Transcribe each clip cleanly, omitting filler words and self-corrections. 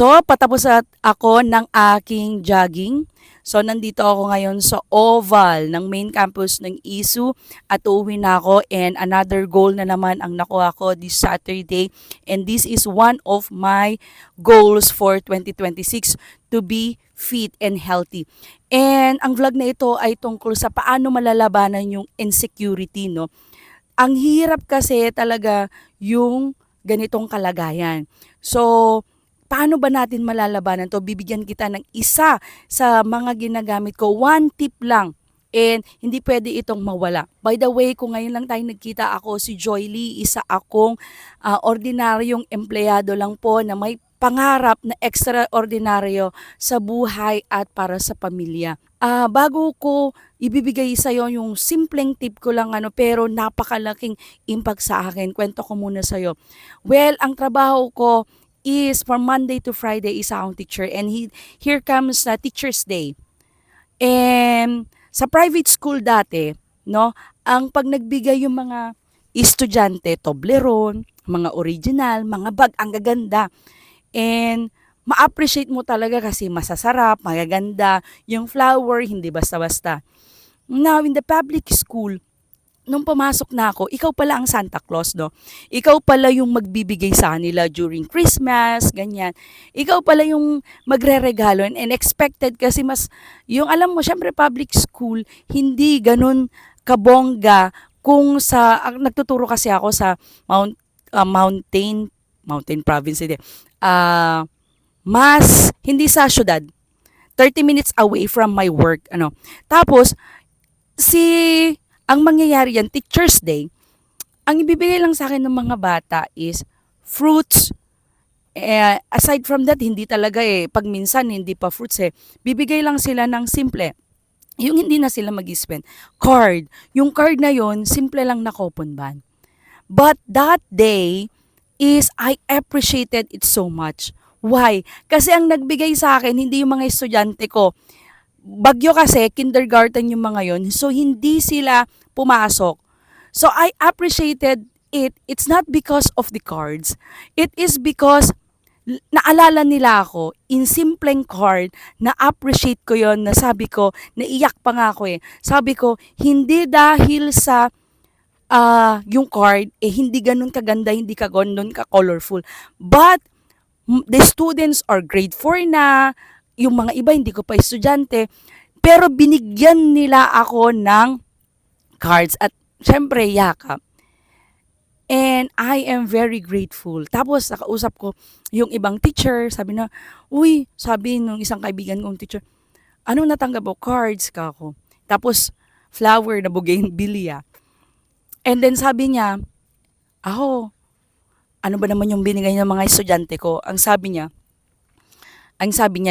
So, patapos at ako ng aking jogging. So, nandito ako ngayon sa oval ng main campus ng ISU at uuwi na ako and another goal na naman ang nakuha ko this Saturday. And this is one of my goals for 2026 to be fit and healthy. And ang vlog na ito ay tungkol sa paano malalabanan yung insecurity, no? Ang hirap kasi talaga yung ganitong kalagayan. So, paano ba natin malalabanan to? Bibigyan kita ng isa sa mga ginagamit ko. One tip lang. And hindi pwede itong mawala. By the way, kung ngayon lang tayo nagkita, ako si Joy Lee, isa akong ordinaryong empleyado lang po na may pangarap na extraordinaryo sa buhay at para sa pamilya. Bago ko ibibigay sa iyo yung simpleng tip ko lang pero napakalaking impact sa akin. Kwento ko muna sa iyo. Well, ang trabaho ko is from Monday to Friday, isa akong teacher, and here comes Teacher's Day. And sa private school dati, no, ang pag nagbigay yung mga estudyante, Toblerone, mga original, mga bag, ang gaganda. And ma-appreciate mo talaga kasi masasarap, magaganda, yung flower, hindi basta-basta. Now, in the public school, nung pumasok na ako, ikaw pala ang Santa Claus, no? Ikaw pala yung magbibigay sa kanila during Christmas, ganyan. Ikaw pala yung magre-regalo and expected kasi mas, yung alam mo, syempre public school, hindi ganun kabongga kung sa, nagtuturo kasi ako sa mountain province, hindi. Mas, hindi sa syudad. 30 minutes away from my work, Tapos, si ang mangyayari yan, Teacher's Day, ang ibibigay lang sa akin ng mga bata is fruits. Aside from that, hindi talaga pag minsan hindi pa fruits bibigay lang sila ng simple. Yung hindi na sila mag-spend. Card. Yung card na yon simple lang na coupon ban. But that day is I appreciated it so much. Why? Kasi ang nagbigay sa akin, hindi yung mga estudyante ko. Bagyo kasi, kindergarten yung mga yon. So, hindi sila pumasok. So, I appreciated it. It's not because of the cards. It is because naalala nila ako in simpleng card, na-appreciate ko yon na sabi ko, naiyak pa nga ako Sabi ko, hindi dahil sa yung card, hindi ganun kaganda, hindi ka ganun ka-colorful. But, the students are grade 4 na, yung mga iba hindi ko pa estudyante, pero binigyan nila ako ng cards at syempre yakap. And I am very grateful. Tapos nakausap ko yung ibang teacher, sabi na, sabi nung isang kaibigan kong teacher, anong natanggap mo? Cards ka ako. Tapos flower na bougainvillea. And then sabi niya, ano ba naman yung binigay ng mga estudyante ko? Ang sabi niya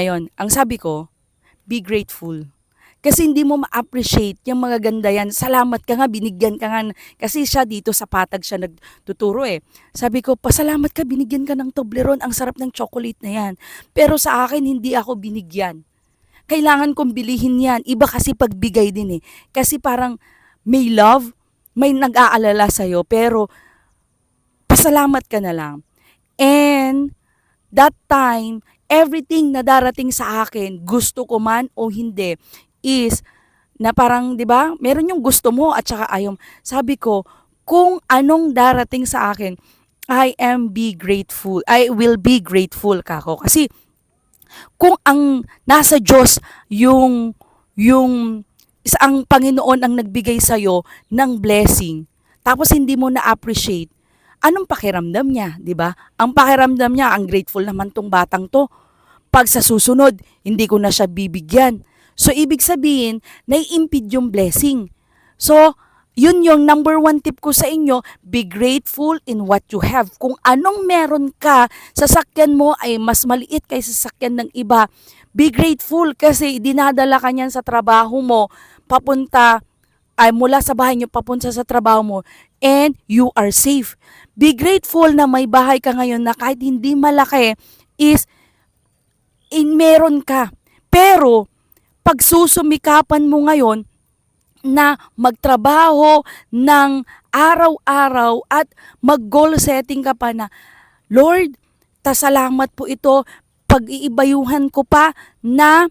yon. Ang sabi ko, be grateful. Kasi hindi mo ma-appreciate yung mga ganda yan. Salamat ka nga, binigyan ka nga. Kasi siya dito sa Patag siya nagtuturo Sabi ko, pasalamat ka, binigyan ka ng Toblerone. Ang sarap ng chocolate na yan. Pero sa akin, hindi ako binigyan. Kailangan kong bilihin yan. Iba kasi pagbigay din Kasi parang may love, may nag-aalala sa'yo. Pero pasalamat ka na lang. And that time, everything na darating sa akin, gusto ko man o hindi, is na parang, di ba, meron yung gusto mo at saka ayaw. Sabi ko, kung anong darating sa akin, I will be grateful kako. Kasi, kung ang nasa Diyos yung isang Panginoon ang nagbigay sa'yo ng blessing, tapos hindi mo na-appreciate, anong pakiramdam niya, di ba? Ang pakiramdam niya, ang grateful naman tong batang to. Pag sa susunod, hindi ko na siya bibigyan. So, ibig sabihin, nai-impede yung blessing. So, yun yung number 1 tip ko sa inyo, be grateful in what you have. Kung anong meron ka, sasakyan mo ay mas maliit kaysa sasakyan ng iba. Be grateful kasi dinadala ka niyan sa trabaho mo, mula sa bahay niyo papunta sa trabaho mo, and you are safe. Be grateful na may bahay ka ngayon na kahit hindi malaki is meron ka. Pero, pag susumikapan mo ngayon na magtrabaho ng araw-araw at mag-goal setting ka pa na, Lord, tasalamat po ito, pag-iibayuhan ko pa na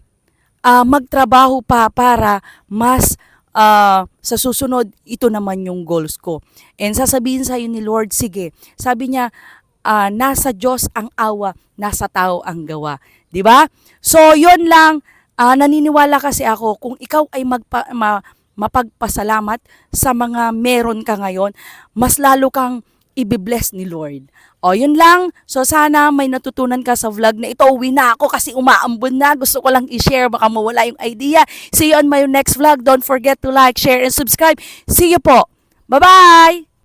magtrabaho pa para mas sa susunod, ito naman yung goals ko. And sasabihin sa'yo ni Lord, sige, sabi niya, nasa Diyos ang awa, nasa tao ang gawa. 'Di ba? So, yon lang. Naniniwala kasi ako, kung ikaw ay mapagpasalamat sa mga meron ka ngayon, mas lalo kang ibibless ni Lord. O, yun lang. So, sana may natutunan ka sa vlog na ito. Uwi na ako kasi umaambon na. Gusto ko lang i-share. Baka mawala yung idea. See you on my next vlog. Don't forget to like, share, and subscribe. See you po. Bye-bye!